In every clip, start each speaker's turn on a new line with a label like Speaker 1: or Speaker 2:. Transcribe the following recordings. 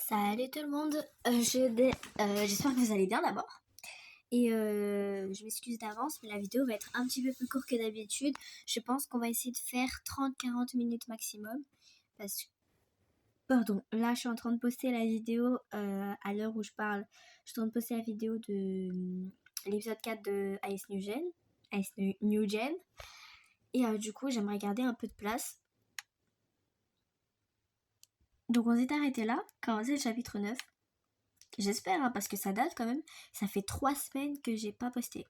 Speaker 1: Salut tout le monde, j'espère que vous allez bien d'abord. Et je m'excuse d'avance, mais la vidéo va être un petit peu plus courte que d'habitude. Je pense qu'on va essayer de faire 30-40 minutes maximum. Parce que, pardon, là je suis en train de poster la vidéo à l'heure où je parle. Je suis en train de poster la vidéo de l'épisode 4 de Ice New Gen. Et du coup, j'aimerais garder un peu de place. Donc on s'est arrêté là, quand c'est le chapitre 9. J'espère, hein, parce que ça date quand même. Ça fait 3 semaines que j'ai pas posté.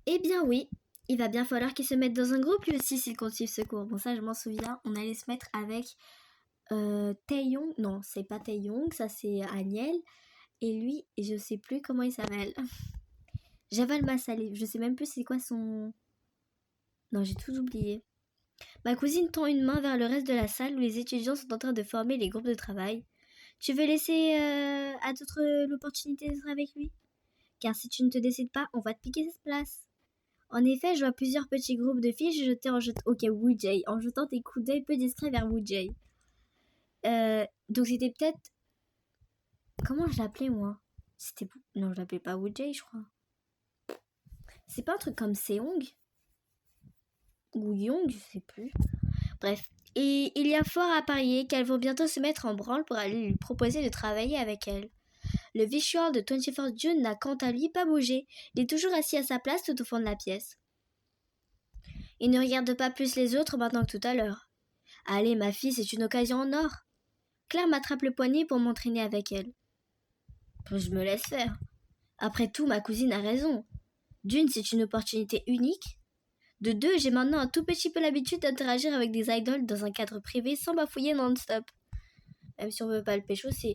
Speaker 1: Eh bien oui, il va bien falloir qu'il se mette dans un groupe lui aussi s'il compte suivre ce cours. Bon, ça je m'en souviens, on allait se mettre avec Taeyong. Non, c'est pas Taeyong, ça c'est Aniel. Et lui, je sais plus comment il s'appelle. Javal Massalé, je sais même plus c'est quoi son... Non, j'ai tout oublié. Ma cousine tend une main vers le reste de la salle où les étudiants sont en train de former les groupes de travail. Tu veux laisser à d'autres l'opportunité d'être avec lui? Car si tu ne te décides pas, on va te piquer cette place. En effet, je vois plusieurs petits groupes de filles jeter Woojay, en jetant des coups d'œil peu discrets vers Woojay. Donc c'était peut-être... Comment je l'appelais moi? Non, je l'appelais pas Woojay, je crois. C'est pas un truc comme Seong? Ou Young, je sais plus. Bref. Et il y a fort à parier qu'elles vont bientôt se mettre en branle pour aller lui proposer de travailler avec elle. Le visual de 21st June n'a quant à lui pas bougé. Il est toujours assis à sa place tout au fond de la pièce. Il ne regarde pas plus les autres maintenant que tout à l'heure. Allez, ma fille, c'est une occasion en or. Claire m'attrape le poignet pour m'entraîner avec elle. Je me laisse faire. Après tout, ma cousine a raison. D'une, c'est une opportunité unique. De deux, j'ai maintenant un tout petit peu l'habitude d'interagir avec des idoles dans un cadre privé sans bafouiller non-stop. Même si on veut pas le pécho, c'est...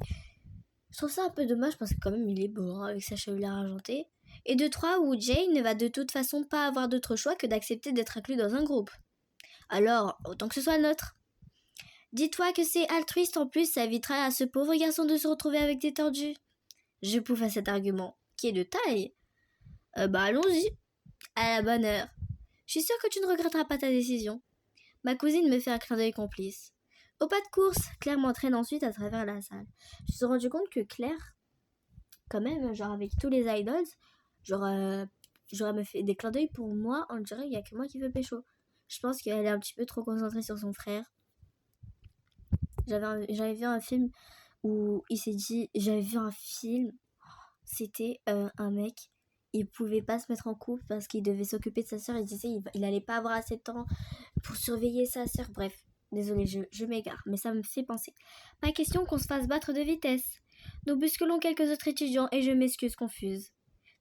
Speaker 1: Je trouve ça un peu dommage parce que quand même il est beau hein, avec sa chevelure argentée. Et de trois, Woojay ne va de toute façon pas avoir d'autre choix que d'accepter d'être inclus dans un groupe. Alors, autant que ce soit neutre. Dis-toi que c'est altruiste en plus, ça évitera à ce pauvre garçon de se retrouver avec des tordus. Je pouffe à cet argument, qui est de taille. Allons-y, à la bonne heure. Je suis sûre que tu ne regretteras pas ta décision. Ma cousine me fait un clin d'œil complice. Au pas de course, Claire m'entraîne ensuite à travers la salle. Je me suis rendu compte que Claire, quand même, genre avec tous les idols, genre me fait des clins d'œil pour moi, on dirait qu'il n'y a que moi qui veux pécho. Je pense qu'elle est un petit peu trop concentrée sur son frère. J'avais vu un film où il s'est dit, c'était un mec, il pouvait pas se mettre en couple parce qu'il devait s'occuper de sa sœur, il disait il allait pas avoir assez de temps pour surveiller sa sœur, bref, désolée je m'égare, mais ça me fait penser. Pas question qu'on se fasse battre de vitesse. Nous bousculons quelques autres étudiants et je m'excuse confuse.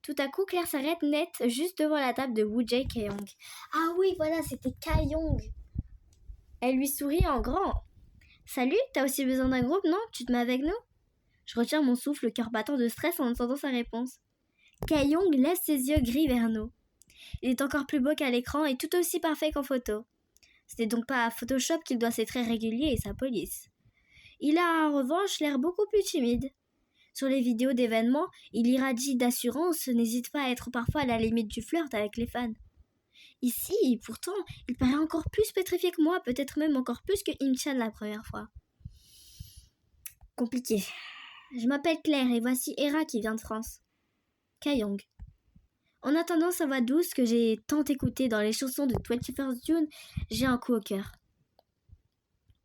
Speaker 1: Tout à coup, Claire s'arrête net juste devant la table de Woojay Kaeyong. Ah oui, voilà, c'était Kaeyong. Elle lui sourit en grand. Salut, t'as aussi besoin d'un groupe, non? Tu te mets avec nous? Je retiens mon souffle, le cœur battant de stress en entendant sa réponse. Kaeyong lève ses yeux gris vers nous. Il est encore plus beau qu'à l'écran et tout aussi parfait qu'en photo. Ce n'est donc pas à Photoshop qu'il doit ses traits réguliers et sa police. Il a en revanche l'air beaucoup plus timide. Sur les vidéos d'événements, il irradie d'assurance, n'hésite pas à être parfois à la limite du flirt avec les fans. Ici, pourtant, il paraît encore plus pétrifié que moi, peut-être même encore plus que Inchan la première fois. Compliqué. Je m'appelle Claire et voici Hera qui vient de France. Kaeyong. En attendant sa voix douce que j'ai tant écoutée dans les chansons de 21st June, j'ai un coup au cœur.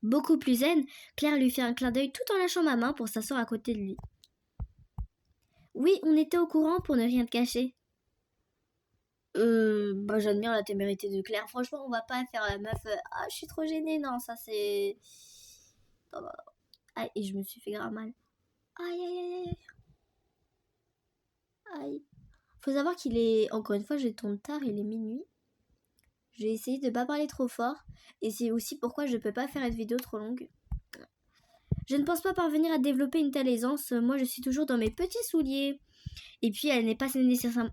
Speaker 1: Beaucoup plus zen, Claire lui fait un clin d'œil tout en lâchant ma main pour s'asseoir à côté de lui. Oui, on était au courant pour ne rien te cacher. J'admire la témérité de Claire. Franchement, on va pas faire la meuf. Je suis trop gênée. Non, ça c'est. Non, non, non. Aïe, et je me suis fait grave mal. Aïe, aïe, aïe, aïe. Aïe. Faut savoir qu'il est. Encore une fois, je tourne tard, il est minuit. Je vais essayer de pas parler trop fort. Et c'est aussi pourquoi je peux pas faire une vidéo trop longue. Je ne pense pas parvenir à développer une telle aisance. Moi, je suis toujours dans mes petits souliers. Et puis, elle n'est pas nécessairement...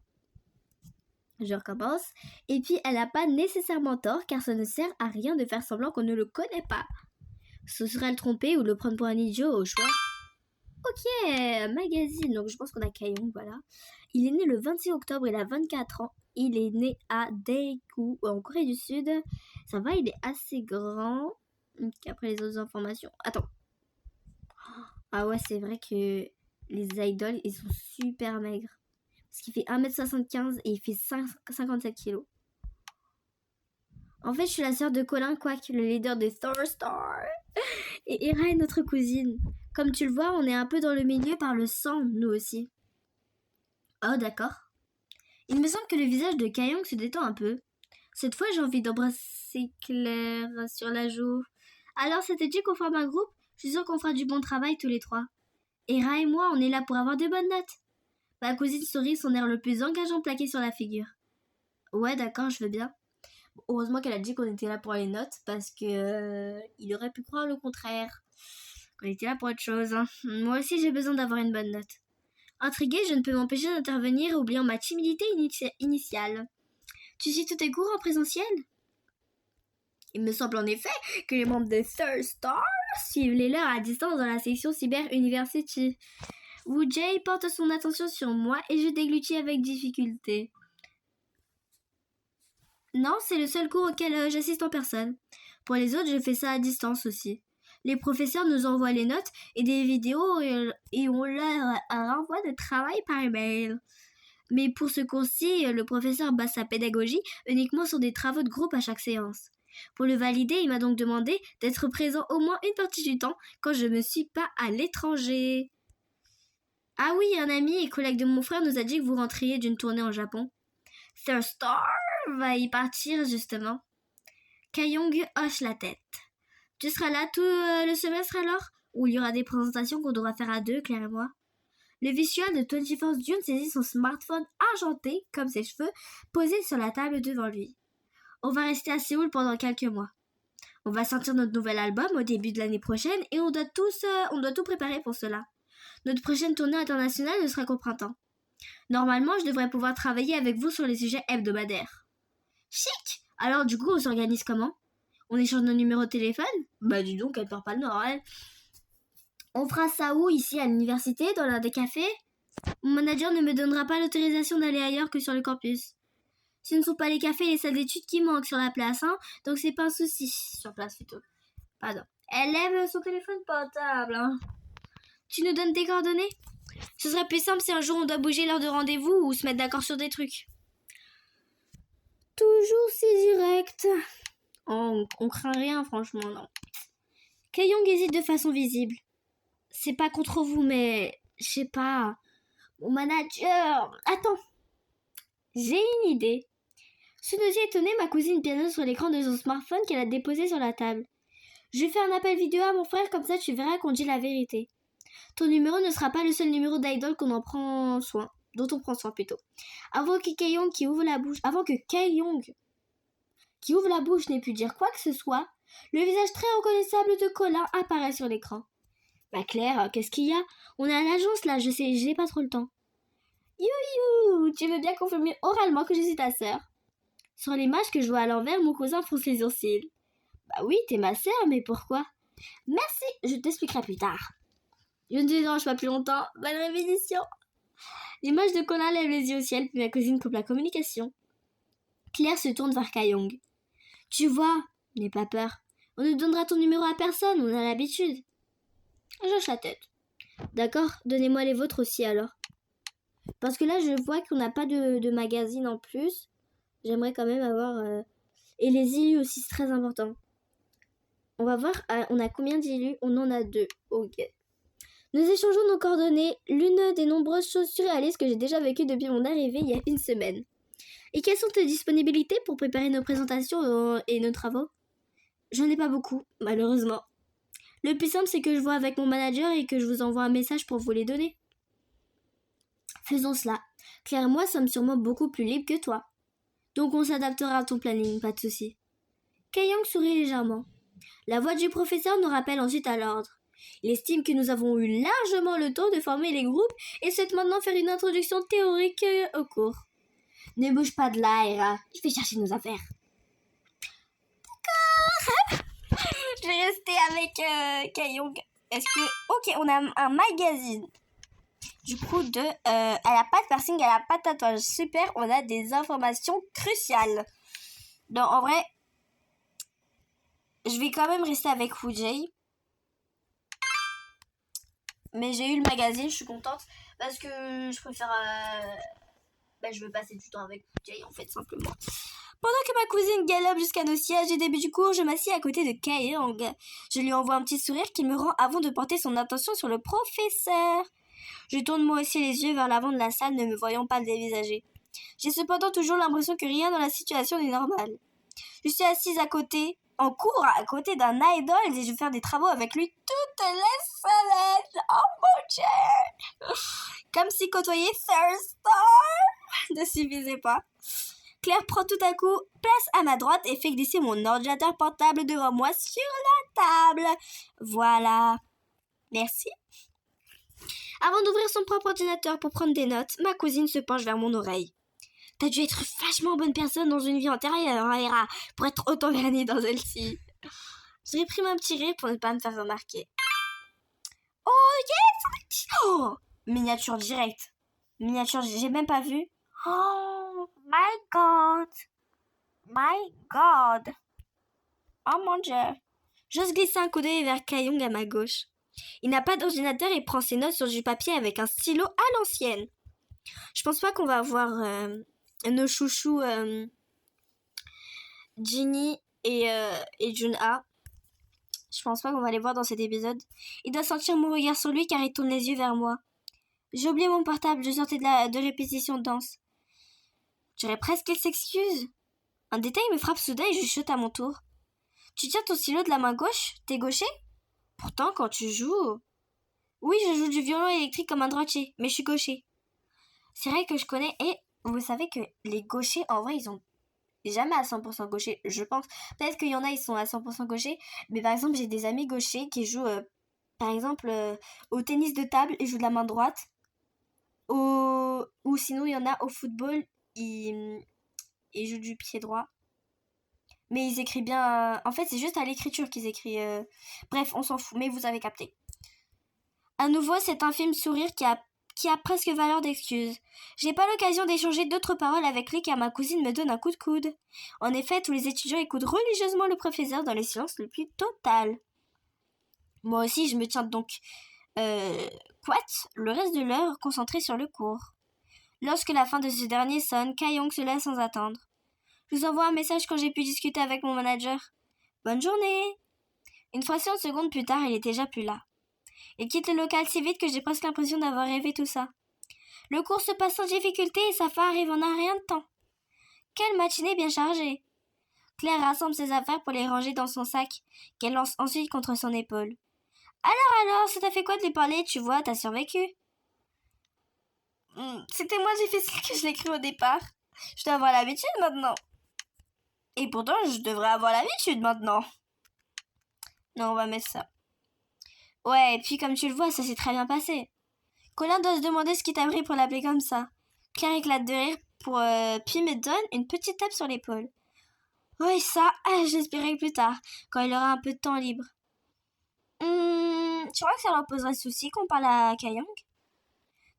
Speaker 1: Je recommence. Et puis, elle n'a pas nécessairement tort, car ça ne sert à rien de faire semblant qu'on ne le connaît pas. Ce serait le tromper ou le prendre pour un idiot au choix. Ok, magazine. Donc, je pense qu'on a Kaeyong, voilà. Il est né le 26 octobre, il a 24 ans. Il est né à Daegu, en Corée du Sud. Ça va, il est assez grand. Après les autres informations. Attends. Ah ouais, c'est vrai que les idoles, ils sont super maigres. Parce qu'il fait 1m75 et il fait 57 kilos. En fait, je suis la sœur de Colin Quack, le leader des Thor Star. Et Hera est notre cousine. Comme tu le vois, on est un peu dans le milieu par le sang, nous aussi. Oh, d'accord. Il me semble que le visage de Kayong se détend un peu. Cette fois, j'ai envie d'embrasser Claire sur la joue. Alors, ça te dit qu'on forme un groupe? Je suis sûre qu'on fera du bon travail tous les trois. Hera et moi, on est là pour avoir de bonnes notes. Ma cousine sourit, son air le plus engageant plaqué sur la figure. Ouais, d'accord, je veux bien. Heureusement qu'elle a dit qu'on était là pour les notes, parce que il aurait pu croire le contraire. Qu'on était là pour autre chose. Hein. Moi aussi, j'ai besoin d'avoir une bonne note. Intriguée, je ne peux m'empêcher d'intervenir, oubliant ma timidité initiale. Tu suis tous tes cours en présentiel? Il me semble en effet que les membres de Third Star suivent les leurs à distance dans la section Cyber University. Wu Jay porte son attention sur moi et je déglutis avec difficulté. Non, c'est le seul cours auquel j'assiste en personne. Pour les autres, je fais ça à distance aussi. Les professeurs nous envoient les notes et des vidéos et on leur renvoie de travail par email. Mais pour ce cours-ci, le professeur base sa pédagogie uniquement sur des travaux de groupe à chaque séance. Pour le valider, il m'a donc demandé d'être présent au moins une partie du temps quand je ne suis pas à l'étranger. Ah oui, un ami et collègue de mon frère nous a dit que vous rentriez d'une tournée en Japon. Third Star va y partir justement. Kayong hoche la tête. Tu seras là tout le semestre alors? Ou il y aura des présentations qu'on devra faire à deux, Claire et moi? Le visuel de 21st June saisit son smartphone argenté, comme ses cheveux, posé sur la table devant lui. On va rester à Séoul pendant quelques mois. On va sortir notre nouvel album au début de l'année prochaine et on doit tout préparer pour cela. Notre prochaine tournée internationale ne sera qu'au printemps. Normalement, je devrais pouvoir travailler avec vous sur les sujets hebdomadaires. Chic! Alors du coup, on s'organise comment? On échange nos numéros de téléphone? Bah dis donc, elle perd pas le nord, elle. On fera ça où? Ici, à l'université, dans l'un des cafés? Mon manager ne me donnera pas l'autorisation d'aller ailleurs que sur le campus. Ce ne sont pas les cafés et les salles d'études qui manquent sur la place, hein, donc c'est pas un souci. Sur place plutôt. Pardon. Elle lève son téléphone portable, hein. Tu nous donnes tes coordonnées? Ce serait plus simple si un jour on doit bouger l'heure de rendez-vous ou se mettre d'accord sur des trucs. Toujours si direct. Oh, on craint rien, franchement, non. Kayong hésite de façon visible. C'est pas contre vous, mais je sais pas. Mon manager. Attends. J'ai une idée. Sunosi étonnée, ma cousine pianote sur l'écran de son smartphone qu'elle a déposé sur la table. Je vais faire un appel vidéo à mon frère, comme ça tu verras qu'on dit la vérité. Ton numéro ne sera pas le seul numéro d'idol dont on prend soin plutôt. Avant que Kayong qui ouvre la bouche n'ait pu dire quoi que ce soit, le visage très reconnaissable de Colin apparaît sur l'écran. Bah Claire, qu'est-ce qu'il y a? On est à l'agence là, je sais, j'ai pas trop le temps. You, tu veux bien confirmer oralement que je suis ta sœur? Sur l'image que je vois à l'envers, mon cousin fronce les sourcils. Bah oui, t'es ma sœur, mais pourquoi? Merci, je t'expliquerai plus tard. Je ne te dérange pas plus longtemps, bonne répétition. L'image de Colin lève les yeux au ciel, puis ma cousine coupe la communication. Claire se tourne vers Kayong. Tu vois, n'aie pas peur. On ne donnera ton numéro à personne, on a l'habitude. J'hoche la tête. D'accord, donnez-moi les vôtres aussi alors. Parce que là, je vois qu'on n'a pas de magazine en plus. J'aimerais quand même avoir... Et les illus aussi, c'est très important. On va voir, on a combien d'illus? On en a 2. Ok. Nous échangeons nos coordonnées, l'une des nombreuses choses surréalistes que j'ai déjà vécues depuis mon arrivée il y a une semaine. Et quelles sont tes disponibilités pour préparer nos présentations et nos travaux? J'en ai pas beaucoup, malheureusement. Le plus simple, c'est que je vois avec mon manager et que je vous envoie un message pour vous les donner. Faisons cela. Claire et moi sommes sûrement beaucoup plus libres que toi. Donc on s'adaptera à ton planning, pas de souci. Kayong sourit légèrement. La voix du professeur nous rappelle ensuite à l'ordre. Il estime que nous avons eu largement le temps de former les groupes et souhaite maintenant faire une introduction théorique au cours. Ne bouge pas de là, Hera. Je vais chercher nos affaires. D'accord. Je vais rester avec Kayong. Est-ce que... Ok, on a un magazine. Du coup, elle a pas de piercing, elle a pas de tatouage. Super, on a des informations cruciales. Non, en vrai, je vais quand même rester avec Wu Jay. Mais j'ai eu le magazine, je suis contente. Parce que je préfère... je veux passer du temps avec Jay, en fait, simplement. Pendant que ma cousine galope jusqu'à nos sièges et début du cours, je m'assieds à côté de Kaeyong. Je lui envoie un petit sourire qu'il me rend avant de porter son attention sur le professeur. Je tourne moi aussi les yeux vers l'avant de la salle, ne me voyant pas le dévisager. J'ai cependant toujours l'impression que rien dans la situation n'est normal. Je suis assise en cours, à côté d'un idol et je vais faire des travaux avec lui toutes les semaines. Oh mon Dieu! Comme si côtoyer Third Star ne suffisait pas. Claire prend tout à coup place à ma droite et fait glisser mon ordinateur portable devant moi sur la table. Voilà. Merci. Avant d'ouvrir son propre ordinateur pour prendre des notes, ma cousine se penche vers mon oreille. T'as dû être vachement bonne personne dans une vie antérieure, hein, Hera, pour être autant vernie dans celle-ci. Je réprime un petit rire pour ne pas me faire remarquer. Oh yes! Oh, miniature directe. Miniature, j'ai même pas vu. Oh my god. My god. Oh mon Dieu. J'ose glisser un coup d'œil vers Kaeyong à ma gauche. Il n'a pas d'ordinateur et prend ses notes sur du papier avec un stylo à l'ancienne. Je pense pas qu'on va avoir nos chouchous Ginny et Junha. Je pense pas qu'on va les voir dans cet épisode. Il doit sentir mon regard sur lui car il tourne les yeux vers moi. J'ai oublié mon portable, je sortais de répétition de danse. Je dirais presque qu'elle s'excuse. Un détail me frappe soudain et je chuchote à mon tour. Tu tiens ton stylo de la main gauche? T'es gaucher? Pourtant, quand tu joues... Oui, je joue du violon électrique comme un droitier, mais je suis gaucher. C'est vrai que je connais... Et vous savez que les gauchers, en vrai, ils ont jamais à 100% gaucher, je pense. Peut-être qu'il y en a, ils sont à 100% gauchers. Mais par exemple, j'ai des amis gauchers qui jouent, par exemple, au tennis de table, ils jouent de la main droite. Ou sinon, il y en a au football, ils jouent du pied droit. Mais ils écrivent bien... En fait, c'est juste à l'écriture qu'ils écrivent... Bref, on s'en fout, mais vous avez capté. À nouveau, c'est un film sourire qui a presque valeur d'excuse. J'ai pas l'occasion d'échanger d'autres paroles avec lui car ma cousine me donne un coup de coude. En effet, tous les étudiants écoutent religieusement le professeur dans le silence le plus total. Moi aussi, je me tiens donc... le reste de l'heure concentrée sur le cours. Lorsque la fin de ce dernier sonne, Kaeyong se lève sans attendre. Je vous envoie un message quand j'ai pu discuter avec mon manager. Bonne journée! Une fraction de seconde plus tard, il était déjà plus là. Il quitte le local si vite que j'ai presque l'impression d'avoir rêvé tout ça. Le cours se passe sans difficulté et sa fin arrive en un rien de temps. Quelle matinée bien chargée! Claire rassemble ses affaires pour les ranger dans son sac, qu'elle lance ensuite contre son épaule. Alors, ça t'a fait quoi de lui parler? Tu vois, t'as survécu. C'était moi difficile que je l'écris au départ. Je dois avoir l'habitude maintenant. Et pourtant, je devrais avoir l'habitude maintenant. Non, on va mettre ça. Ouais, et puis comme tu le vois, ça s'est très bien passé. Colin doit se demander ce qui t'a pris pour l'appeler comme ça. Claire éclate de rire puis me donne une petite tape sur l'épaule. Oui, ça, j'espérais plus tard, quand il aura un peu de temps libre. Tu crois que ça leur poserait souci qu'on parle à Kaeyong?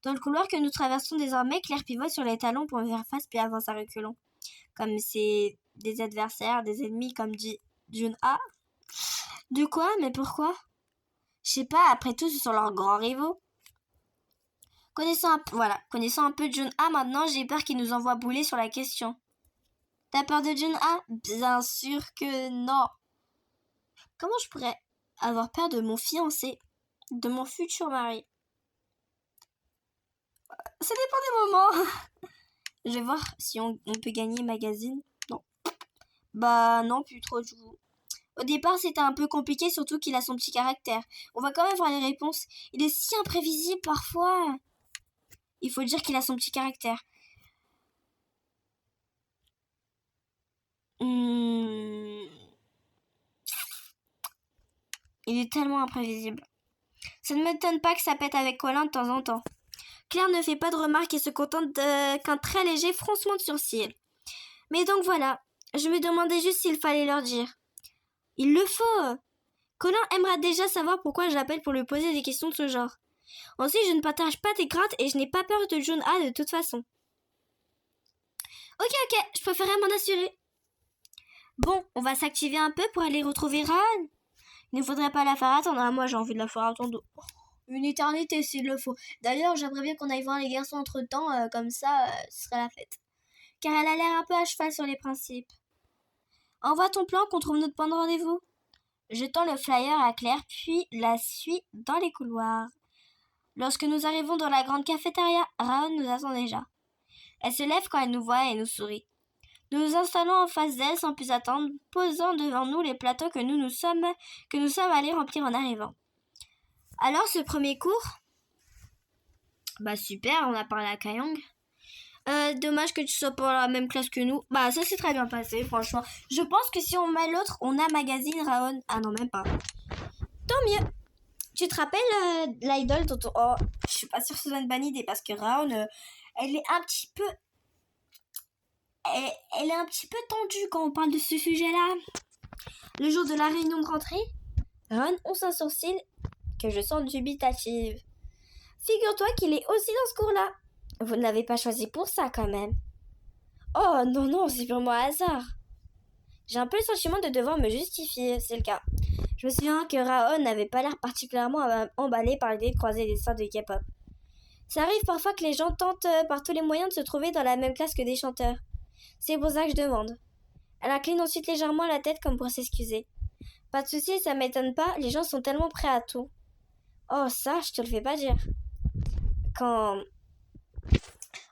Speaker 1: Dans le couloir que nous traversons désormais, Claire pivote sur les talons pour me faire face puis avance à reculons. Comme c'est des adversaires, des ennemis, comme dit Junha. De quoi? Mais pourquoi? Je sais pas, après tout, ce sont leurs grands rivaux. Connaissant un peu Junha maintenant, j'ai peur qu'il nous envoie bouler sur la question. T'as peur de Junha? Bien sûr que non. Comment je pourrais avoir peur de mon fiancé, de mon futur mari? Ça dépend des moments. Je vais voir si on peut gagner magazine. Non. Bah non, plus trop du coup. Au départ, c'était un peu compliqué, surtout qu'il a son petit caractère. On va quand même voir les réponses. Il est si imprévisible parfois. Il faut dire qu'il a son petit caractère. Il est tellement imprévisible. Ça ne m'étonne pas que ça pète avec Colin de temps en temps. Claire ne fait pas de remarques et se contente qu'un très léger froncement de sourcils. Mais donc voilà, je me demandais juste s'il fallait leur dire. Il le faut. Colin aimera déjà savoir pourquoi j'appelle pour lui poser des questions de ce genre. Ensuite, je ne partage pas tes craintes et je n'ai pas peur de Junha de toute façon. Ok, je préférais m'en assurer. Bon, on va s'activer un peu pour aller retrouver Ran. Il ne faudrait pas la faire attendre. Moi, j'ai envie de la faire attendre une éternité s'il le faut. D'ailleurs, j'aimerais bien qu'on aille voir les garçons entre-temps, comme ça, ce serait la fête. Car elle a l'air un peu à cheval sur les principes. Envoie ton plan qu'on trouve notre point de rendez-vous. Je tends le flyer à Claire, puis la suis dans les couloirs. Lorsque nous arrivons dans la grande cafétéria, Raon nous attend déjà. Elle se lève quand elle nous voit et nous sourit. Nous nous installons en face d'elle sans plus attendre, posant devant nous les plateaux que nous sommes allés remplir en arrivant. Alors, ce premier cours, bah super, on a parlé à Kayong. Dommage que tu sois pas dans la même classe que nous. Bah ça s'est très bien passé, franchement. Je pense que si on met l'autre, on a magazine Raon. Ah non, même pas. Tant mieux. Tu te rappelles l'idole dont on... Oh, je suis pas sûre que ce soit une bonne idée parce que Raon, elle est un petit peu... Elle est un petit peu tendue quand on parle de ce sujet-là. Le jour de la réunion de rentrée, Raon hausse un sourcil que je sens dubitative. Figure-toi qu'il est aussi dans ce cours-là. Vous ne l'avez pas choisi pour ça, quand même. Oh, non, c'est purement hasard. J'ai un peu le sentiment de devoir me justifier, c'est le cas. Je me souviens que Raon n'avait pas l'air particulièrement emballé par l'idée de croiser des stars de K-pop. Ça arrive parfois que les gens tentent par tous les moyens de se trouver dans la même classe que des chanteurs. C'est pour ça que je demande. Elle incline ensuite légèrement la tête comme pour s'excuser. Pas de soucis, ça m'étonne pas, les gens sont tellement prêts à tout. Oh, ça, je te le fais pas dire. Quand...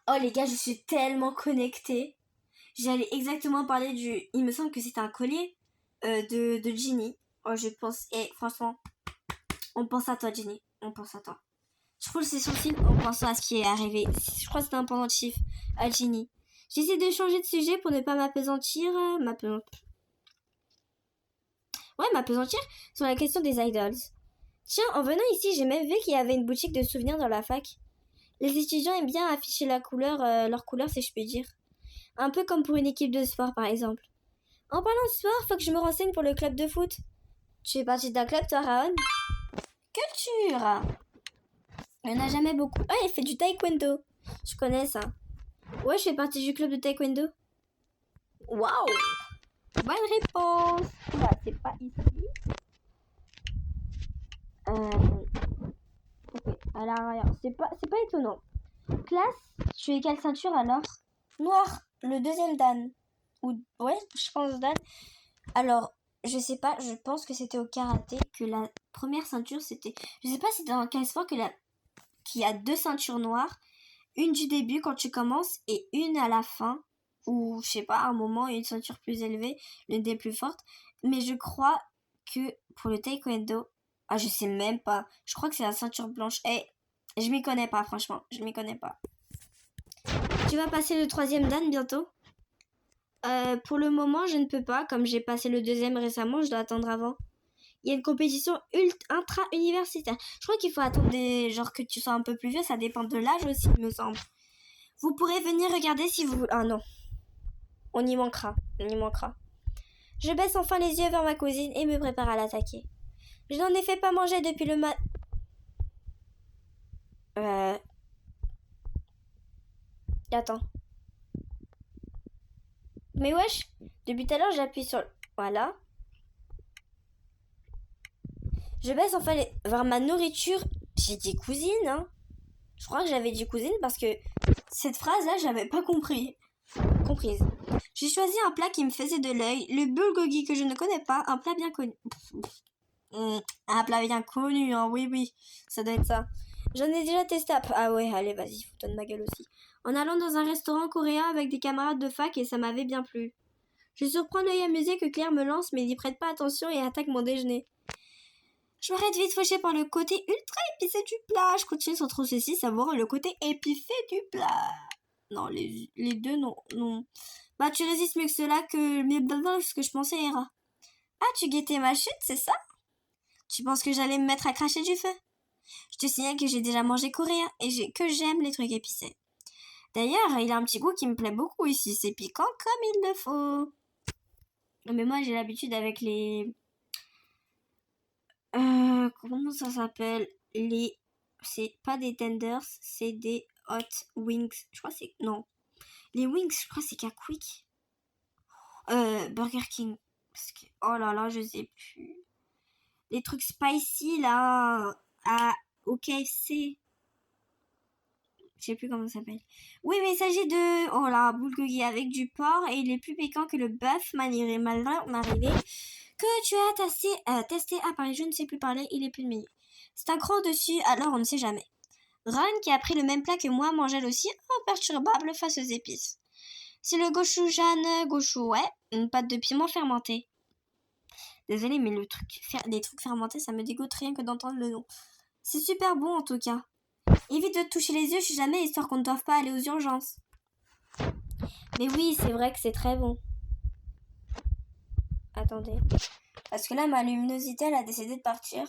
Speaker 1: Oh les gars, je suis tellement connectée. J'allais exactement parler du... Il me semble que c'était un collier de Ginny. Oh, je pense... franchement, on pense à toi, Ginny. On pense à toi. Je roule ses sourcils en pensant à ce qui est arrivé. Je crois que c'était un pendentif à Ginny. J'essaie de changer de sujet pour ne pas m'apesantir sur la question des idols. Tiens, en venant ici, j'ai même vu qu'il y avait une boutique de souvenirs dans la fac. Les étudiants aiment bien afficher leur couleur, si je puis dire. Un peu comme pour une équipe de sport, par exemple. En parlant de sport, faut que je me renseigne pour le club de foot. Tu fais partie d'un club, toi, Raon? Culture! Il n'y en a jamais beaucoup. Ah, il fait du taekwondo. Je connais ça. Ouais, je fais partie du club de taekwondo. Waouh! Bonne réponse! Bah, c'est pas ici. Ok, alors, c'est pas étonnant. Classe, tu es quelle ceinture alors? Noir, le deuxième Dan. Ouais, je pense Dan. Alors, je sais pas, je pense que c'était au karaté que la première ceinture c'était... Je sais pas si c'était dans quel sport qu'il y a 2 ceintures noires. Une du début quand tu commences et une à la fin. Ou je sais pas, à un moment, une ceinture plus élevée, l'une des plus fortes. Mais je crois que pour le taekwondo... Ah, je sais même pas. Je crois que c'est la ceinture blanche. Je m'y connais pas, franchement. Je m'y connais pas. Tu vas passer le 3e Dan bientôt? Pour le moment, je ne peux pas. Comme j'ai passé le 2e récemment, je dois attendre avant. Il y a une compétition intra-universitaire. Je crois qu'il faut attendre genre que tu sois un peu plus vieux. Ça dépend de l'âge aussi, il me semble. Vous pourrez venir regarder si vous voulez. Ah non. On y manquera. Je baisse enfin les yeux vers ma cousine et me prépare à l'attaquer. Je n'en ai fait pas manger depuis le Attends. Mais wesh, depuis tout à l'heure, j'appuie sur... Voilà. Je baisse enfin vers ma nourriture. J'ai dit cousine, hein. Je crois que j'avais dit cousine parce que cette phrase-là, j'avais pas comprise. J'ai choisi un plat qui me faisait de l'œil, le bulgogi que je ne connais pas, un plat bien connu. Un plat bien connu, hein, oui, ça doit être ça. J'en ai déjà testé. Ah ouais, allez, vas-y, fous-toi de ma gueule aussi. En allant dans un restaurant coréen avec des camarades de fac et ça m'avait bien plu. Je surprends l'œil amusé que Claire me lance mais n'y prête pas attention et attaque mon déjeuner. Je m'arrête vite fauchée par le côté ultra épicé du plat. Je continue sans trop ceci, savourant le côté épicé du plat. Non, les deux, non. Bah, tu résistes mieux que cela mais ce que je pensais ira. Ah, tu guettais ma chute, c'est ça? Tu penses que j'allais me mettre à cracher du feu? Je te signale que j'ai déjà mangé coréen et que j'aime les trucs épicés. D'ailleurs, il a un petit goût qui me plaît beaucoup ici. C'est piquant comme il le faut. Mais moi, j'ai l'habitude avec les... comment ça s'appelle? C'est pas des tenders, c'est des hot wings. Je crois que c'est... Non. Les wings, je crois que c'est qu'à Quick. Burger King. Parce que... Oh là là, je sais plus. Les trucs spicy, là. au KFC. Je sais plus comment ça s'appelle. Oui, mais il s'agit de... Oh là, bulgogi avec du porc et il est plus piquant que le bœuf mariné que tu as testé à Paris. Je ne sais plus parler, il est plus de milieu. C'est un cran au-dessus, alors on ne sait jamais. Ron, qui a pris le même plat que moi, mange elle aussi imperturbable face aux épices. C'est le gochujang, ouais, une pâte de piment fermentée. Désolée, mais les trucs fermentés, ça me dégoûte rien que d'entendre le nom. C'est super bon en tout cas. Évite de te toucher les yeux si jamais, histoire qu'on ne doive pas aller aux urgences. Mais oui, c'est vrai que c'est très bon. Attendez. Parce que là, ma luminosité, elle a décidé de partir.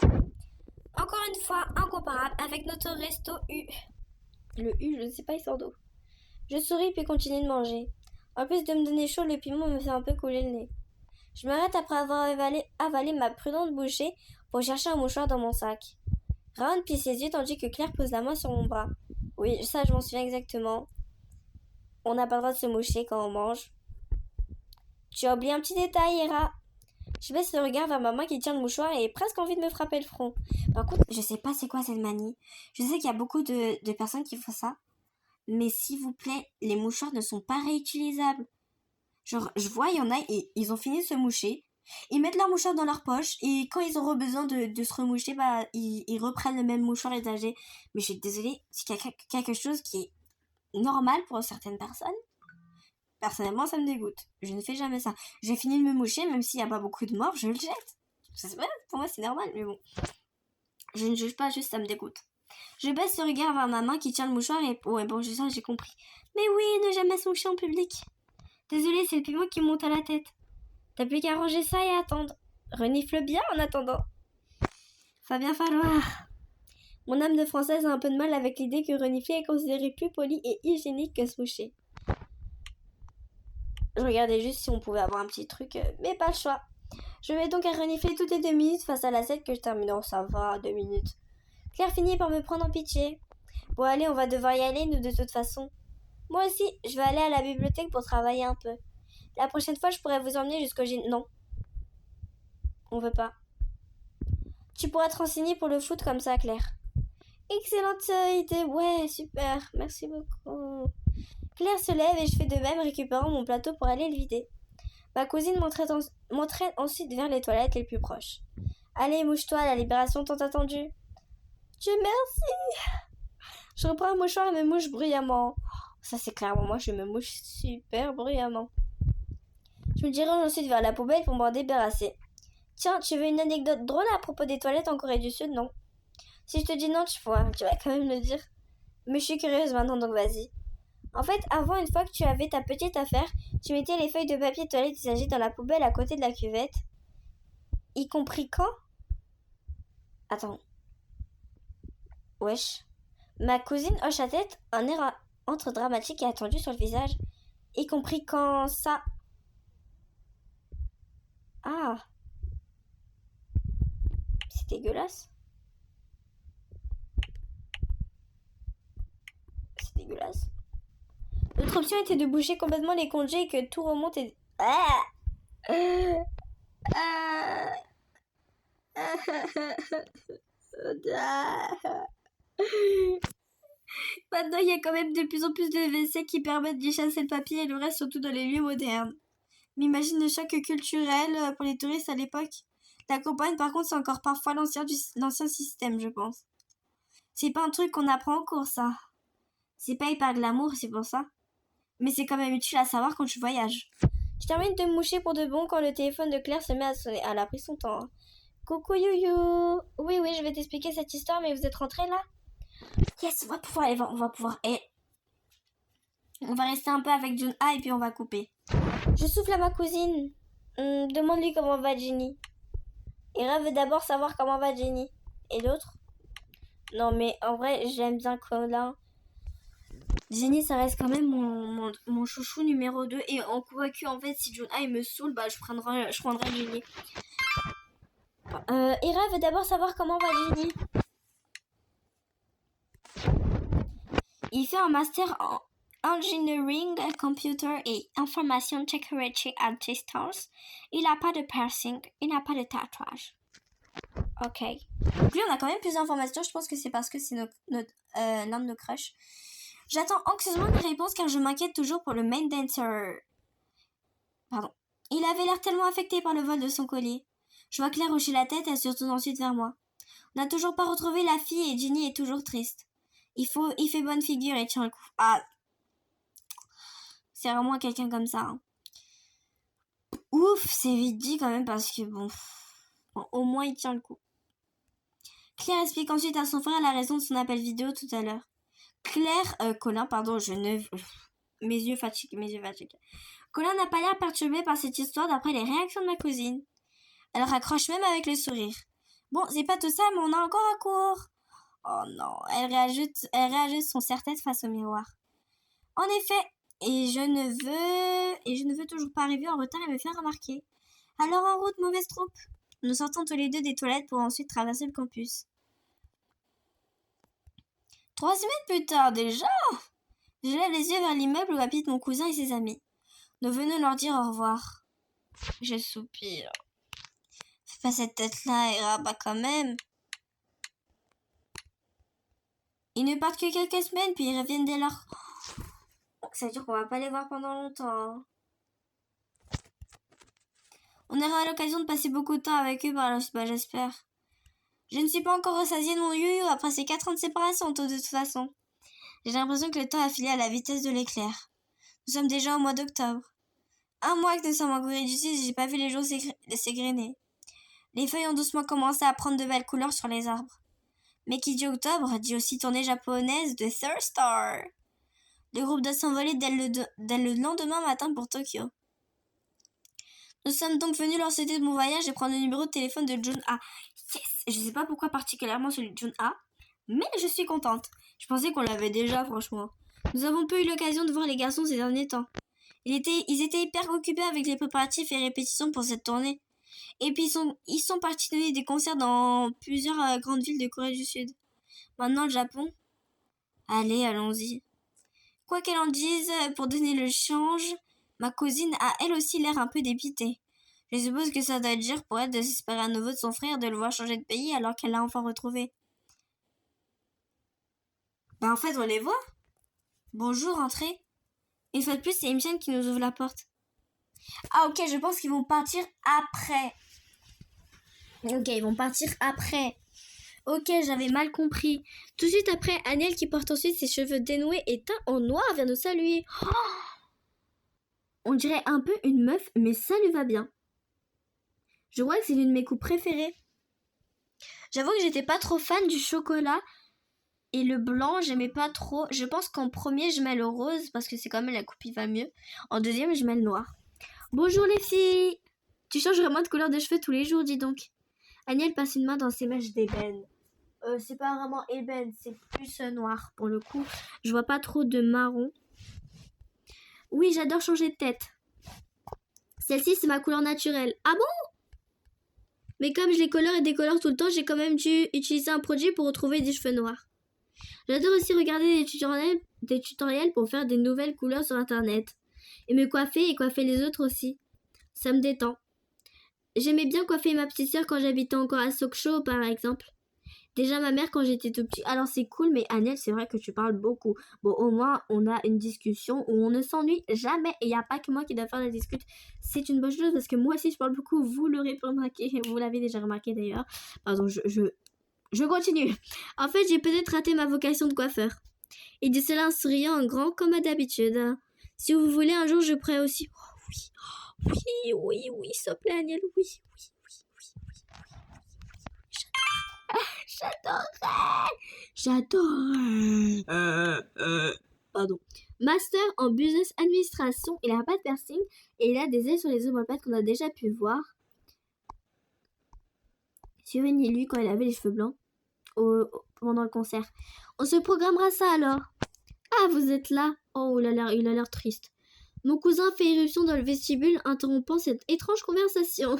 Speaker 1: Encore une fois, incomparable avec notre resto U. Le U, je ne sais pas, il sort d'où. Je souris puis continue de manger. En plus de me donner chaud, le piment me fait un peu couler le nez. Je m'arrête après avoir avalé ma prudente bouchée pour chercher un mouchoir dans mon sac. Ron plie ses yeux tandis que Claire pose la main sur mon bras. Oui, ça je m'en souviens exactement. On n'a pas le droit de se moucher quand on mange. Tu as oublié un petit détail, Hera. Je baisse le regard vers ma main qui tient le mouchoir et ai presque envie de me frapper le front. Par contre, je sais pas c'est quoi cette manie. Je sais qu'il y a beaucoup de personnes qui font ça. Mais s'il vous plaît, les mouchoirs ne sont pas réutilisables. Genre, je vois, il y en a, et ils ont fini de se moucher. Ils mettent leur mouchoir dans leur poche et quand ils auront besoin de se remoucher, bah, ils reprennent le même mouchoir usagé. Mais je suis désolée, c'est quelque chose qui est normal pour certaines personnes. Personnellement, ça me dégoûte. Je ne fais jamais ça. J'ai fini de me moucher, même s'il n'y a pas beaucoup de morts, je le jette. Pour moi, c'est normal, mais bon. Je ne juge pas, juste ça me dégoûte. Je baisse le regard vers ma main qui tient le mouchoir et... Ouais, bon, j'ai compris. Mais oui, ne jamais se moucher en public. Désolée, c'est le piment qui monte à la tête. T'as plus qu'à ranger ça et attendre. Renifle bien en attendant. Va bien falloir. Mon âme de française a un peu de mal avec l'idée que renifler est considéré plus poli et hygiénique que se moucher. Je regardais juste si on pouvait avoir un petit truc, mais pas le choix. Je vais donc à renifler toutes les 2 minutes face à l'assiette que je termine. Oh, ça va, 2 minutes. Claire finit par me prendre en pitié. Bon, allez, on va devoir y aller, nous, de toute façon. Moi aussi, je vais aller à la bibliothèque pour travailler un peu. La prochaine fois, je pourrais vous emmener jusqu'au gym. Non. On veut pas. Tu pourras te renseigner pour le foot comme ça, Claire. Excellente idée. Ouais, super. Merci beaucoup. Claire se lève et je fais de même, récupérant mon plateau pour aller le vider. Ma cousine m'entraîne ensuite vers les toilettes les plus proches. Allez, mouche-toi, la libération tant attendue. Dieu merci. Je reprends un mouchoir et me mouche bruyamment. Ça, c'est clairement moi, je me mouche super bruyamment. Je me dirige ensuite vers la poubelle pour m'en débarrasser. Tiens, tu veux une anecdote drôle à propos des toilettes en Corée du Sud, non? Si je te dis non, tu vas quand même le dire. Mais je suis curieuse maintenant, donc vas-y. En fait, avant, une fois que tu avais ta petite affaire, tu mettais les feuilles de papier toilette usagées dans la poubelle à côté de la cuvette. Y compris quand? Attends. Wesh. Ma cousine hoche la tête, un air entre dramatique et attendu sur le visage. Y compris quand ça... Ah. C'est dégueulasse. C'est dégueulasse. L'autre option était de boucher complètement les congés et que tout remonte et... Ah. Maintenant, il y a quand même de plus en plus de WC qui permettent d'y chasser le papier et le reste surtout dans les lieux modernes. Mais imagine le choc culturel pour les touristes à l'époque. La campagne, par contre, c'est encore parfois l'ancien système, je pense. C'est pas un truc qu'on apprend en cours, ça. C'est pas hyper glamour, c'est pour ça. Mais c'est quand même utile à savoir quand tu voyages. Je termine de me moucher pour de bon quand le téléphone de Claire se met à sonner. Elle a pris son temps. Hein. Coucou Youyou. Oui, je vais t'expliquer cette histoire, mais vous êtes rentrés là? Yes, on va pouvoir. Et on va rester un peu avec John A et puis on va couper. Je souffle à ma cousine. Demande-lui comment va Jenny. Hera veut d'abord savoir comment va Jenny. Et l'autre? Non, mais en vrai, j'aime bien Colin. Jenny, ça reste quand même mon chouchou numéro 2. Et en quoique, en fait, si John A il me saoule, bah je prendrai Jenny. Hera veut d'abord savoir comment va Jenny. Il fait un master en Engineering, Computer et Information Security at Distance. Il n'a pas de piercing, il n'a pas de tatouage. Ok. Donc lui, on a quand même plus d'informations. Je pense que c'est parce que c'est l'un de nos crushs. J'attends anxieusement des réponses car je m'inquiète toujours pour le main dancer. Pardon. Il avait l'air tellement affecté par le vol de son collier. Je vois Claire hocher la tête et elle se retourne ensuite vers moi. On n'a toujours pas retrouvé la fille et Ginny est toujours triste. Il fait bonne figure et tient le coup. Ah, c'est vraiment quelqu'un comme ça. Hein. Ouf, c'est vite dit quand même parce que bon, au moins il tient le coup. Claire explique ensuite à son frère la raison de son appel vidéo tout à l'heure. Colin, pardon, mes yeux fatigués. Colin n'a pas l'air perturbé par cette histoire d'après les réactions de ma cousine. Elle raccroche même avec le sourire. Bon, c'est pas tout ça, mais on a encore un cours. Oh non, elle réajuste son serre-tête face au miroir. En effet, et je ne veux toujours pas arriver en retard et me faire remarquer. Alors en route, mauvaise troupe. Nous sortons tous les deux des toilettes pour ensuite traverser le campus. 3 semaines plus tard déjà. Je lève les yeux vers l'immeuble où habitent mon cousin et ses amis. Nous venons leur dire au revoir. Je soupire. Fais pas cette tête-là, Hera, bah quand même. Ils ne partent que quelques semaines, puis ils reviennent dès lors. Ça veut dire qu'on va pas les voir pendant longtemps. On aura l'occasion de passer beaucoup de temps avec eux par là, j'espère. Je ne suis pas encore rassasiée de mon yo-yo après ces 4 ans de séparation, de toute façon. J'ai l'impression que le temps a filé à la vitesse de l'éclair. Nous sommes déjà au mois d'octobre. 1 mois que nous sommes en Corée du Sud et j'ai pas vu les jours s'égrener. Les feuilles ont doucement commencé à prendre de belles couleurs sur les arbres. Mais qui dit octobre, dit aussi tournée japonaise de Third Star. Le groupe doit s'envoler dès le lendemain matin pour Tokyo. Nous sommes donc venus leur souhaiter de mon voyage et prendre le numéro de téléphone de Jun A. Yes! Je sais pas pourquoi particulièrement celui de Jun A, mais je suis contente. Je pensais qu'on l'avait déjà, franchement. Nous avons peu eu l'occasion de voir les garçons ces derniers temps. Ils étaient hyper occupés avec les préparatifs et répétitions pour cette tournée. Et puis ils sont partis donner des concerts dans plusieurs grandes villes de Corée du Sud. Maintenant le Japon. Allez, allons-y. Quoi qu'elle en dise, pour donner le change, ma cousine a elle aussi l'air un peu dépitée. Je suppose que ça doit être dur pour elle de s'espérer à nouveau de son frère de le voir changer de pays alors qu'elle l'a enfin retrouvé. Bah en fait on les voit. Bonjour, entrez. Une fois de plus, c'est Imchen qui nous ouvre la porte. Ah ok, je pense qu'ils vont partir après. Ok, ils vont partir après. Ok, j'avais mal compris. Tout de suite après, Aniel qui porte ensuite ses cheveux dénoués et teints en noir vient nous saluer. Oh, on dirait un peu une meuf, mais ça lui va bien. Je crois que c'est l'une de mes coupes préférées. J'avoue que j'étais pas trop fan du chocolat et le blanc, j'aimais pas trop. Je pense qu'en premier, je mets le rose parce que c'est quand même la coupe qui va mieux. En deuxième, je mets le noir. Bonjour les filles. Tu changes vraiment de couleur de cheveux tous les jours, dis donc. Aniel passe une main dans ses mèches d'ébène. C'est pas vraiment ébène, c'est plus noir pour le coup. Je vois pas trop de marron. Oui, j'adore changer de tête. Celle-ci, c'est ma couleur naturelle. Ah bon? Mais comme je les colore et décolore tout le temps, j'ai quand même dû utiliser un produit pour retrouver des cheveux noirs. J'adore aussi regarder des tutoriels pour faire des nouvelles couleurs sur internet. Et me coiffer et coiffer les autres aussi. Ça me détend. J'aimais bien coiffer ma petite sœur quand j'habitais encore à Sokcho, par exemple. Déjà ma mère quand j'étais tout petit. Alors c'est cool, mais Aniel, c'est vrai que tu parles beaucoup. Bon, au moins, on a une discussion où on ne s'ennuie jamais. Et il n'y a pas que moi qui dois faire la discute. C'est une bonne chose parce que moi aussi, je parle beaucoup. Vous l'aurez remarqué. Vous l'avez déjà remarqué d'ailleurs. Pardon, je continue. En fait, j'ai peut-être raté ma vocation de coiffeur. Il dit cela en souriant en grand comme d'habitude. Si vous voulez, un jour, je pourrais aussi... Oh, oui, s'il te plaît, Aniel, oui. J'adorerais. Pardon. Master en business administration. Il n'a pas de piercing et il a des ailes sur les omoplates qu'on a déjà pu voir. Suivez lui quand il avait les cheveux blancs pendant le concert. On se programmera ça alors. Ah, vous êtes là. Oh, il a l'air triste. Mon cousin fait irruption dans le vestibule, interrompant cette étrange conversation.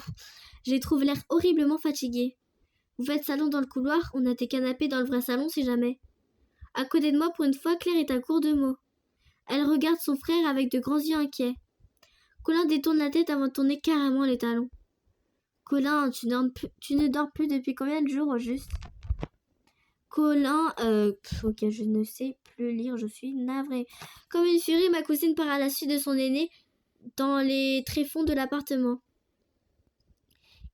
Speaker 1: Je les trouve l'air horriblement fatigués. Vous faites salon dans le couloir, on a des canapés dans le vrai salon si jamais. À côté de moi, pour une fois, Claire est à court de mots. Elle regarde son frère avec de grands yeux inquiets. Colin détourne la tête avant de tourner carrément les talons. Colin, tu ne dors plus depuis combien de jours au juste? Colin, ok, je ne sais plus lire, je suis navrée. Comme une furie, ma cousine part à la suite de son aîné dans les tréfonds de l'appartement.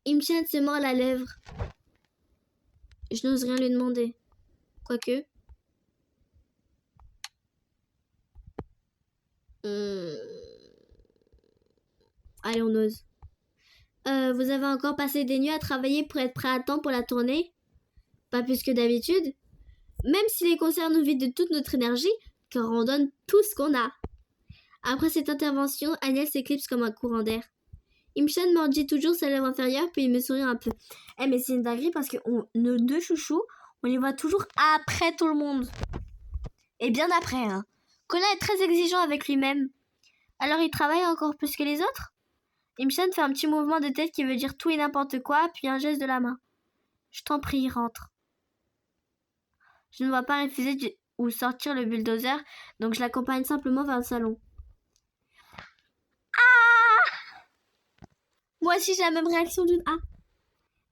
Speaker 1: Imchan se mord la lèvre. Je n'ose rien lui demander. Quoique. Allez, on ose. Vous avez encore passé des nuits à travailler pour être prêt à temps pour la tournée? Pas plus que d'habitude. Même si les concerts nous vident de toute notre énergie, car on donne tout ce qu'on a. Après cette intervention, Agnès s'éclipse comme un courant d'air. Imchan mordit toujours sa lèvre inférieure, puis il me sourit un peu. Mais c'est une dinguerie parce que nos deux chouchous, on les voit toujours après tout le monde. Et bien après, hein. Colin est très exigeant avec lui-même. Alors il travaille encore plus que les autres? Imchan fait un petit mouvement de tête qui veut dire tout et n'importe quoi, puis un geste de la main. Je t'en prie, rentre. Je ne vois pas refuser ou sortir le bulldozer, donc je l'accompagne simplement vers le salon. Ah! Moi aussi j'ai la même réaction d'une A.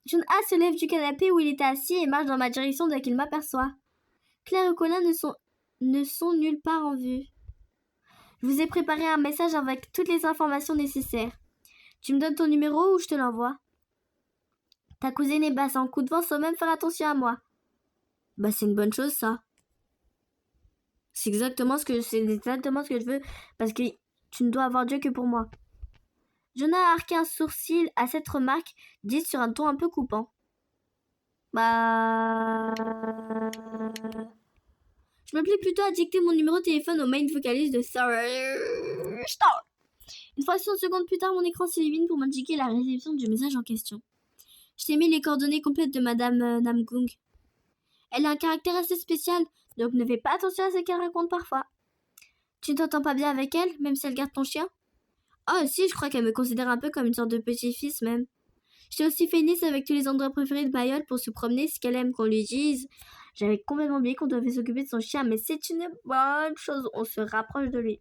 Speaker 1: Jun A se lève du canapé où il était assis et marche dans ma direction dès qu'il m'aperçoit. Claire et Colin ne sont nulle part en vue. Je vous ai préparé un message avec toutes les informations nécessaires. Tu me donnes ton numéro ou je te l'envoie? Ta cousine est basse en coup de vent sans même faire attention à moi. Bah c'est une bonne chose ça. C'est exactement ce que je veux parce que tu ne dois avoir Dieu que pour moi. Jonah a arqué un sourcil à cette remarque, dite sur un ton un peu coupant. Bah... Je me plais plutôt à dicter mon numéro de téléphone au main vocaliste de Sarah. Une fraction de seconde plus tard, mon écran s'illumine pour m'indiquer la réception du message en question. Je t'ai mis les coordonnées complètes de Madame Namgung. Elle a un caractère assez spécial, donc ne fais pas attention à ce qu'elle raconte parfois. Tu ne t'entends pas bien avec elle, même si elle garde ton chien? Oh si, je crois qu'elle me considère un peu comme une sorte de petit-fils même. J'ai aussi fait une liste avec tous les endroits préférés de Mayol pour se promener, ce qu'elle aime qu'on lui dise. J'avais complètement oublié qu'on devait s'occuper de son chien, mais c'est une bonne chose, on se rapproche de lui.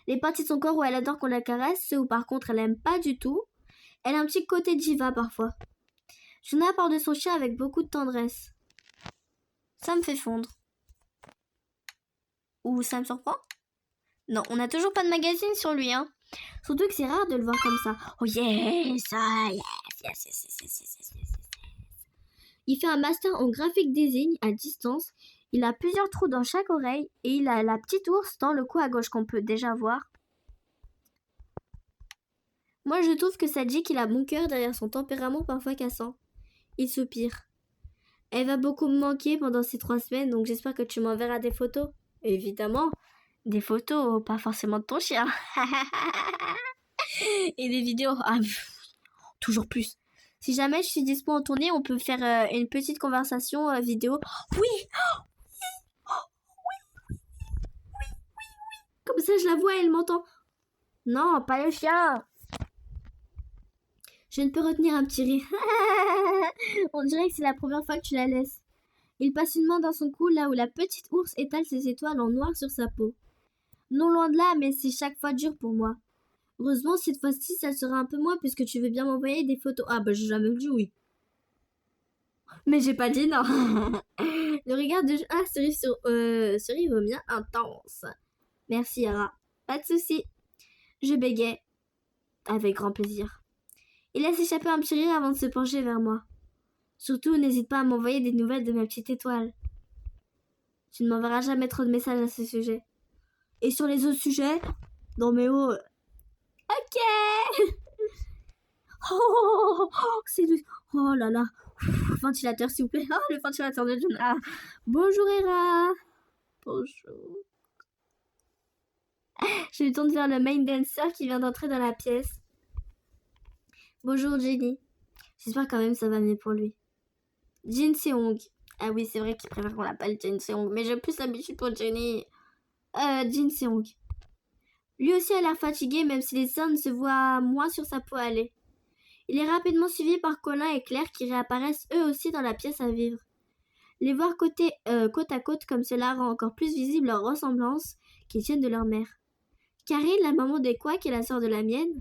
Speaker 1: Les parties de son corps où elle adore qu'on la caresse, ceux où par contre elle aime pas du tout. Elle a un petit côté diva parfois. Jonah parle de son chien avec beaucoup de tendresse. Ça me fait fondre. Ou ça me surprend? Non, on n'a toujours pas de magazine sur lui, hein. Surtout que c'est rare de le voir comme ça. Oh yes, yes. Il fait un master en graphic design à distance. Il a plusieurs trous dans chaque oreille et il a la petite ours dans le cou à gauche qu'on peut déjà voir. Moi, je trouve que ça dit qu'il a bon cœur derrière son tempérament parfois cassant. Il soupire. Elle va beaucoup me manquer pendant ces 3 semaines, donc j'espère que tu m'enverras des photos. Évidemment, des photos, pas forcément de ton chien. Et des vidéos. Ah, toujours plus. Si jamais je suis dispo en tournée, on peut faire une petite conversation vidéo. Oui. Comme ça, je la vois et elle m'entend. Non, pas le chien. Je ne peux retenir un petit rire. On dirait que c'est la première fois que tu la laisses. Il passe une main dans son cou là où la petite ours étale ses étoiles en noir sur sa peau. Non loin de là, mais c'est chaque fois dur pour moi. Heureusement, cette fois-ci, ça sera un peu moins puisque tu veux bien m'envoyer des photos. Ah bah j'ai jamais dit oui. Mais j'ai pas dit non. Le regard de se rive au mien intense. Merci Yara. Pas de souci. Je bégayais. Avec grand plaisir. Il laisse échapper un petit rire avant de se pencher vers moi. Surtout, n'hésite pas à m'envoyer des nouvelles de ma petite étoile. Tu ne m'enverras jamais trop de messages à ce sujet. Et sur les autres sujets? Non mais oh... Ok. C'est le... Oh là là. Ventilateur s'il vous plaît. Oh, le ventilateur de John. Ah. Bonjour Hera. Bonjour. Je me tourne vers le main dancer qui vient d'entrer dans la pièce. Bonjour Jenny. J'espère quand même que ça va mieux pour lui. Jin Seong. Ah oui, c'est vrai qu'il préfère qu'on l'appelle Jin Seong, mais j'ai plus l'habitude pour Jenny. Jin Seong. Lui aussi a l'air fatigué, même si les cernes se voient moins sur sa peau aller. Il est rapidement suivi par Colin et Claire qui réapparaissent eux aussi dans la pièce à vivre. Les voir côte à côte comme cela rend encore plus visible leur ressemblance qui tiennent de leur mère. Karine, la maman des Quacks et la sœur de la mienne.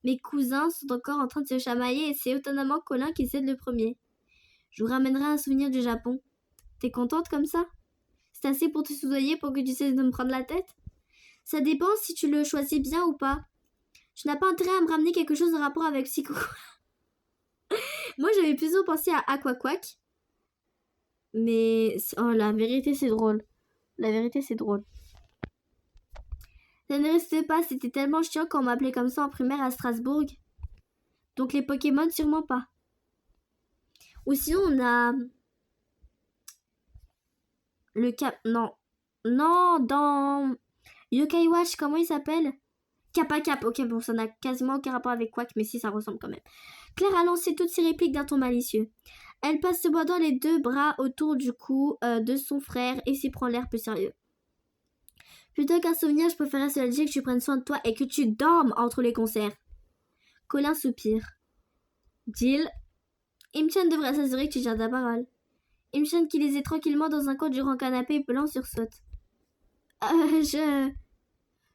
Speaker 1: Mes cousins sont encore en train de se chamailler et c'est étonnamment Colin qui cède le premier. Je vous ramènerai un souvenir du Japon. T'es contente comme ça? C'est assez pour te soudoyer pour que tu cesses de me prendre la tête? Ça dépend si tu le choisis bien ou pas. Tu n'as pas intérêt à me ramener quelque chose en rapport avec Psycho. Moi, j'avais plutôt pensé à Aquaquack. Mais oh, la vérité, c'est drôle. La vérité, c'est drôle. Ça ne restait pas, c'était tellement chiant qu'on m'appelait comme ça en primaire à Strasbourg. Donc les Pokémon, sûrement pas. Ou sinon, on a... Le cap... Non. Non, dans... Yokai Watch, comment il s'appelle? Kappa Cap. Ok, bon, ça n'a quasiment aucun rapport avec Quack, mais si, ça ressemble quand même. Claire a lancé toutes ses répliques d'un ton malicieux. Elle passe se boidant les deux bras autour du cou de son frère et s'y prend l'air plus sérieux. Plutôt qu'un souvenir, je préférais cela dire que tu prennes soin de toi et que tu dormes entre les concerts. Colin soupire. Jill, Im-chan devrait s'assurer que tu tiens ta parole. Im-chan qui lisait tranquillement dans un coin durant le canapé et Pelan sursaute.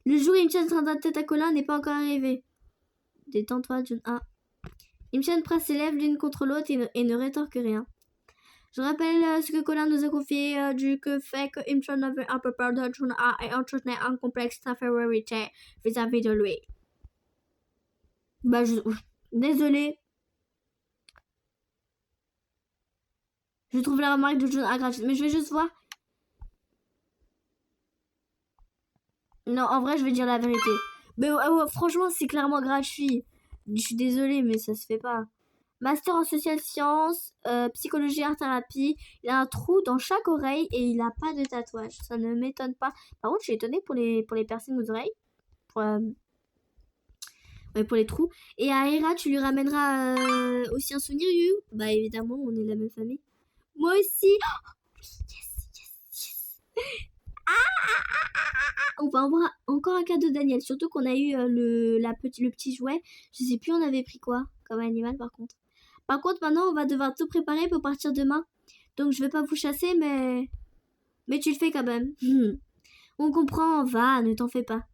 Speaker 1: Le jour où Im-chan sera dans la tête à Colin n'est pas encore arrivé. Détends-toi, Jun-A. Im-chan presse ses lèvres l'une contre l'autre et ne rétorque rien. Je rappelle ce que Colin nous a confié du que fait que Im-chan avait un peu peur de Jun-A et entretenait un complexe d'infériorité vis-à-vis de lui. Désolée. Je trouve la remarque de Jun-A gratuite, mais je vais juste voir. Non, en vrai, je vais dire la vérité. Mais franchement, c'est clairement gratuit. Je suis désolée, mais ça se fait pas. Master en social sciences, psychologie art thérapie. Il a un trou dans chaque oreille et il a pas de tatouage. Ça ne m'étonne pas. Par contre, je suis étonnée pour les piercings aux oreilles. Pour les trous. Et à Hera, tu lui ramèneras aussi un souvenir, Yu? Bah évidemment, on est de la même famille. Moi aussi. Oh, yes. On va avoir encore un cadeau de Daniel. Surtout qu'on a eu le petit jouet. Je sais plus on avait pris quoi comme animal par contre. Par contre, maintenant, on va devoir tout préparer pour partir demain. Donc, je vais pas vous chasser, mais tu le fais quand même. On comprend, va, ne t'en fais pas.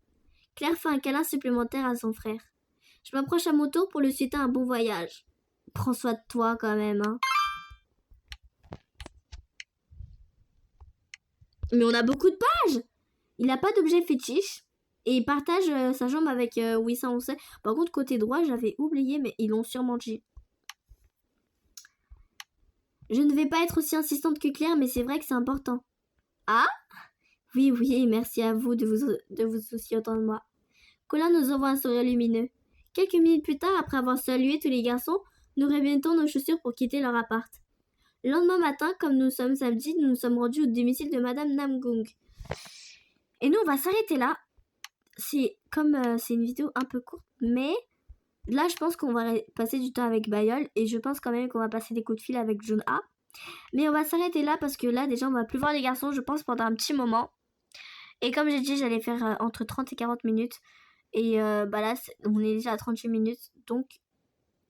Speaker 1: Claire fait un câlin supplémentaire à son frère. Je m'approche à mon tour pour lui souhaiter un bon voyage. Prends soin de toi quand même, hein. Mais on a beaucoup de pages. Il n'a pas d'objet fétiche. Et il partage sa jambe avec Wissa, on sait. Par contre, côté droit, j'avais oublié, mais ils l'ont sûrement dit. Je ne vais pas être aussi insistante que Claire, mais c'est vrai que c'est important. Ah? Oui, merci à vous de vous soucier autant de moi. Colin nous envoie un sourire lumineux. Quelques minutes plus tard, après avoir salué tous les garçons, nous remettons nos chaussures pour quitter leur appart. Le lendemain matin, comme nous sommes samedi, nous nous sommes rendus au domicile de Madame Namgung. Et nous, on va s'arrêter là. C'est une vidéo un peu courte, mais là, je pense qu'on va passer du temps avec Bayol et je pense quand même qu'on va passer des coups de fil avec Jun-A. Mais on va s'arrêter là parce que là, déjà, on va plus voir les garçons, je pense, pendant un petit moment. Et comme j'ai dit, j'allais faire entre 30 et 40 minutes. Et là, on est déjà à 38 minutes. Donc,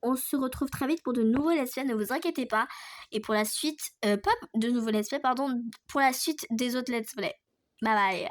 Speaker 1: on se retrouve très vite pour de nouveaux let's play, ne vous inquiétez pas. Et pour la suite, pas de nouveaux let's play, pardon, pour la suite des autres let's play. Bye bye.